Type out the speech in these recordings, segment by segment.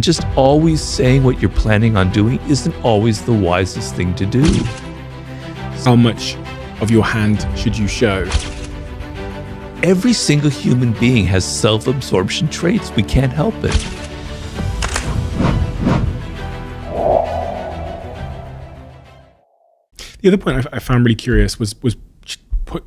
Just always saying what you're planning on doing isn't always the wisest thing to do. How much of your hand should you show? Every single human being has self-absorption traits. We can't help it. The other point I found really curious was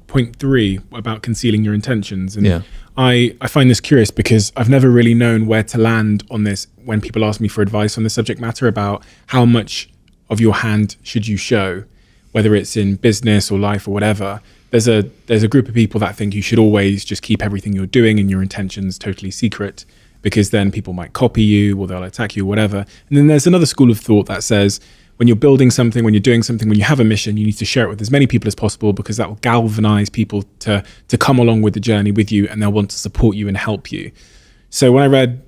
point 3 about concealing your intentions. And Yeah. I find this curious because I've never really known where to land on this when people ask me for advice on the subject matter about how much of your hand should you show, whether it's in business or life or whatever. There's a group of people that think you should always just keep everything you're doing and your intentions totally secret, because then people might copy you or they'll attack you or whatever. And then there's another school of thought that says when you're building something, when you're doing something, when you have a mission, you need to share it with as many people as possible, because that will galvanize people to come along with the journey with you, and they'll want to support you and help you. So when I read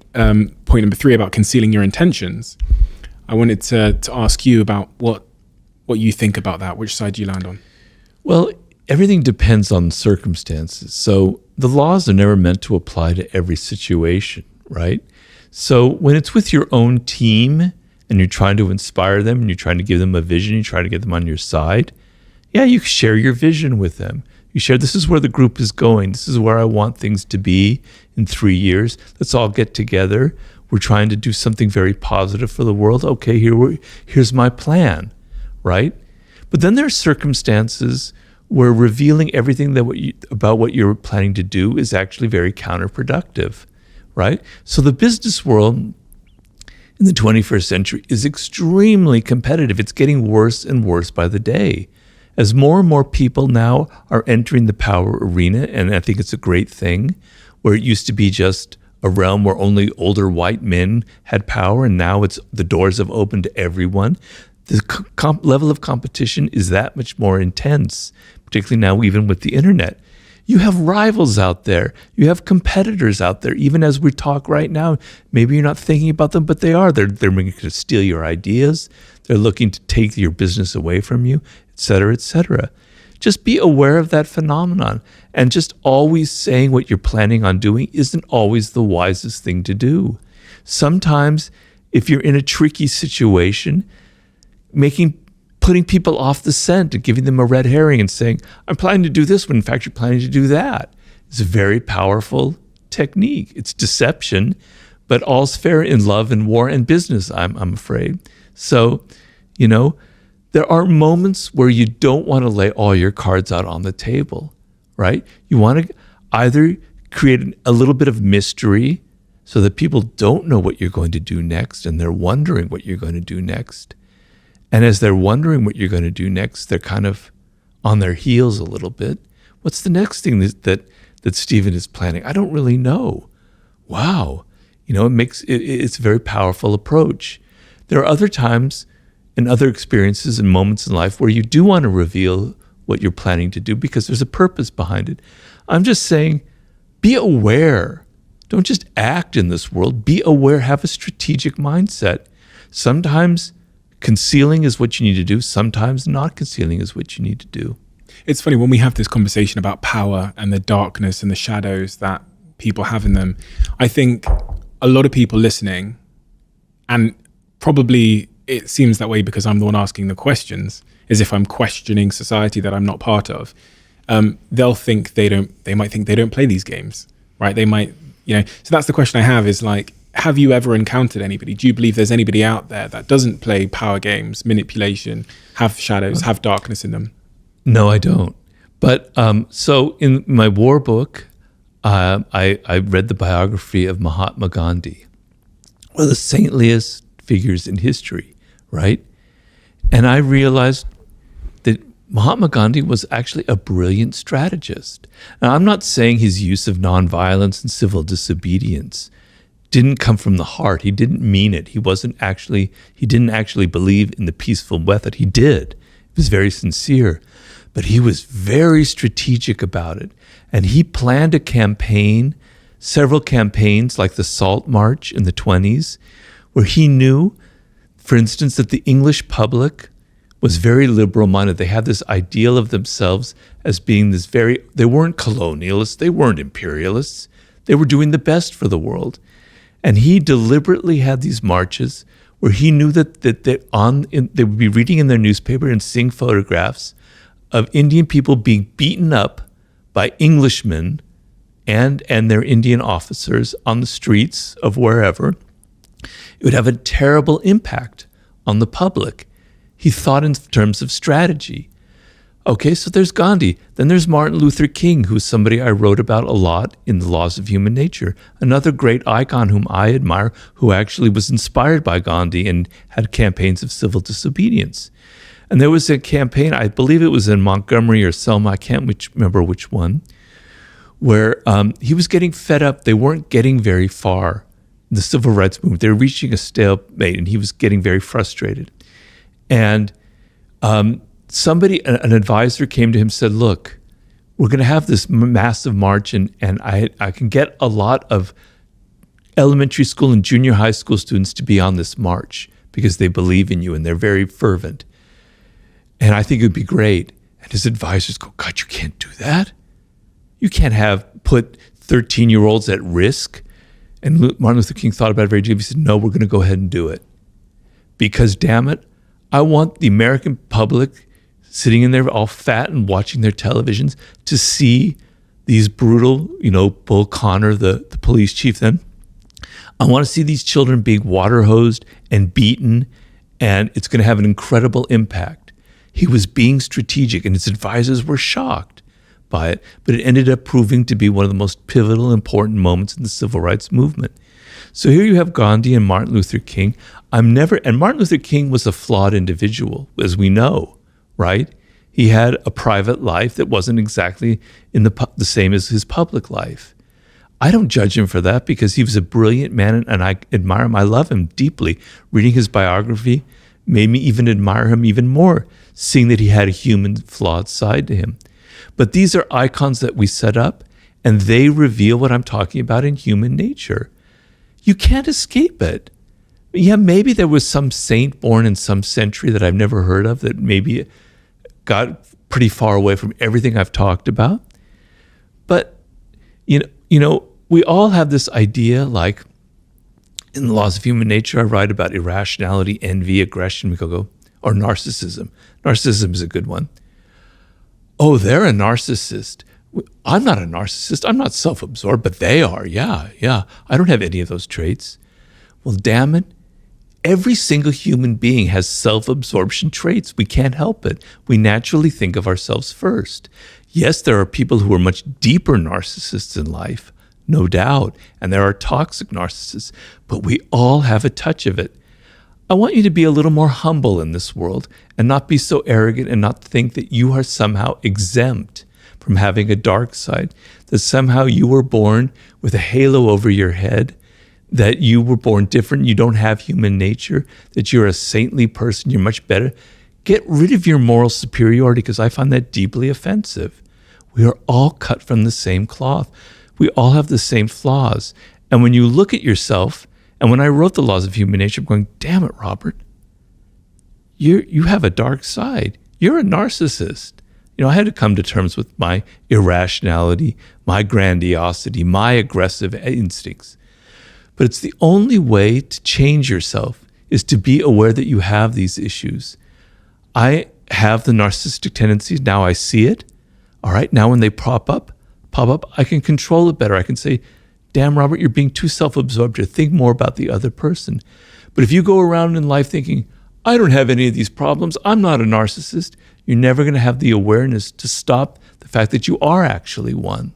point number 3 about concealing your intentions, I wanted to ask you about what you think about that. Which side do you land on? Well, everything depends on circumstances. So the laws are never meant to apply to every situation, right? So when it's with your own team and you're trying to inspire them and you're trying to give them a vision, you try to get them on your side, yeah, you share your vision with them. You share, this is where the group is going. This is where I want things to be in 3 years. Let's all get together. We're trying to do something very positive for the world. Okay, here's my plan, right? But then there are circumstances where revealing everything about what you're planning to do is actually very counterproductive, right? So the business world in the 21st century is extremely competitive. It's getting worse and worse by the day. As more and more people now are entering the power arena, and I think it's a great thing, where it used to be just a realm where only older white men had power, and now the doors have opened to everyone. The level of competition is that much more intense, particularly now even with the internet. You have rivals out there. You have competitors out there. Even as we talk right now, maybe you're not thinking about them, but they are. They're looking to steal your ideas. They're looking to take your business away from you, et cetera, et cetera. Just be aware of that phenomenon. And just always saying what you're planning on doing isn't always the wisest thing to do. Sometimes, if you're in a tricky situation, putting people off the scent and giving them a red herring and saying, I'm planning to do this when in fact you're planning to do that. It's a very powerful technique. It's deception, but all's fair in love and war and business, I'm afraid. So, there are moments where you don't want to lay all your cards out on the table, right? You want to either create a little bit of mystery so that people don't know what you're going to do next and they're wondering what you're going to do next. And as they're wondering what you're going to do next, they're kind of on their heels a little bit. What's the next thing that Stephen is planning? I don't really know. Wow. It's a very powerful approach. There are other times and other experiences and moments in life where you do want to reveal what you're planning to do because there's a purpose behind it. I'm just saying, be aware. Don't just act in this world. Be aware. Have a strategic mindset. Sometimes concealing is what you need to do. Sometimes not concealing is what you need to do. It's funny, when we have this conversation about power and the darkness and the shadows that people have in them, I think a lot of people listening, and probably it seems that way because I'm the one asking the questions, as if I'm questioning society that I'm not part of. They'll think they might think they don't play these games, right? They might, so that's the question I have is like, have you ever encountered anybody? Do you believe there's anybody out there that doesn't play power games, manipulation, have shadows, have darkness in them? No, I don't. But so in my war book, I read the biography of Mahatma Gandhi, one of the saintliest figures in history, right? And I realized that Mahatma Gandhi was actually a brilliant strategist. Now, I'm not saying his use of nonviolence and civil disobedience didn't come from the heart. He didn't mean it. He didn't actually believe in the peaceful method. He did. It was very sincere. But he was very strategic about it. And he planned a campaign, several campaigns like the Salt March in the 1920s, where he knew, for instance, that the English public was very liberal-minded. They had this ideal of themselves as being they weren't colonialists, they weren't imperialists. They were doing the best for the world. And he deliberately had these marches where he knew that they would be reading in their newspaper and seeing photographs of Indian people being beaten up by Englishmen and their Indian officers on the streets of wherever. It would have a terrible impact on the public. He thought in terms of strategy. Okay, so there's Gandhi. Then there's Martin Luther King, who's somebody I wrote about a lot in The Laws of Human Nature. Another great icon whom I admire, who actually was inspired by Gandhi and had campaigns of civil disobedience. And there was a campaign, I believe it was in Montgomery or Selma, I can't remember which one, where he was getting fed up. They weren't getting very far in the civil rights movement. They were reaching a stalemate, and he was getting very frustrated. And an advisor came to him and said, look, we're going to have this massive march, and I can get a lot of elementary school and junior high school students to be on this march because they believe in you and they're very fervent. And I think it would be great. And his advisors go, God, you can't do that. You can't put 13-year-olds at risk. And Martin Luther King thought about it very deeply. He said, no, we're going to go ahead and do it. Because, damn it, I want the American public sitting in there all fat and watching their televisions to see these brutal, Bull Connor, the police chief then. I want to see these children being water hosed and beaten, and it's going to have an incredible impact. He was being strategic, and his advisors were shocked by it, but it ended up proving to be one of the most pivotal, important moments in the civil rights movement. So here you have Gandhi and Martin Luther King. And Martin Luther King was a flawed individual, as we know, right? He had a private life that wasn't exactly in the same as his public life. I don't judge him for that because he was a brilliant man, and I admire him. I love him deeply. Reading his biography made me even admire him even more, seeing that he had a human, flawed side to him. But these are icons that we set up, and they reveal what I'm talking about in human nature. You can't escape it. Yeah, maybe there was some saint born in some century that I've never heard of that maybe got pretty far away from everything I've talked about. But, we all have this idea, like in The Laws of Human Nature, I write about irrationality, envy, aggression, or narcissism. Narcissism is a good one. Oh, they're a narcissist. I'm not a narcissist. I'm not self-absorbed, but they are. Yeah. I don't have any of those traits. Well, damn it. Every single human being has self-absorption traits. We can't help it. We naturally think of ourselves first. Yes, there are people who are much deeper narcissists in life, no doubt, and there are toxic narcissists, but we all have a touch of it. I want you to be a little more humble in this world and not be so arrogant and not think that you are somehow exempt from having a dark side, that somehow you were born with a halo over your head, that you were born different, you don't have human nature, that you're a saintly person, you're much better. Get rid of your moral superiority because I find that deeply offensive. We are all cut from the same cloth. We all have the same flaws. And when you look at yourself, and when I wrote The Laws of Human Nature, I'm going, damn it, Robert, you have a dark side. You're a narcissist. I had to come to terms with my irrationality, my grandiosity, my aggressive instincts. But it's the only way to change yourself is to be aware that you have these issues. I have the narcissistic tendencies. Now I see it. All right. Now when they pop up, I can control it better. I can say, damn, Robert, you're being too self-absorbed here. Think more about the other person. But if you go around in life thinking, I don't have any of these problems, I'm not a narcissist, you're never going to have the awareness to stop the fact that you are actually one.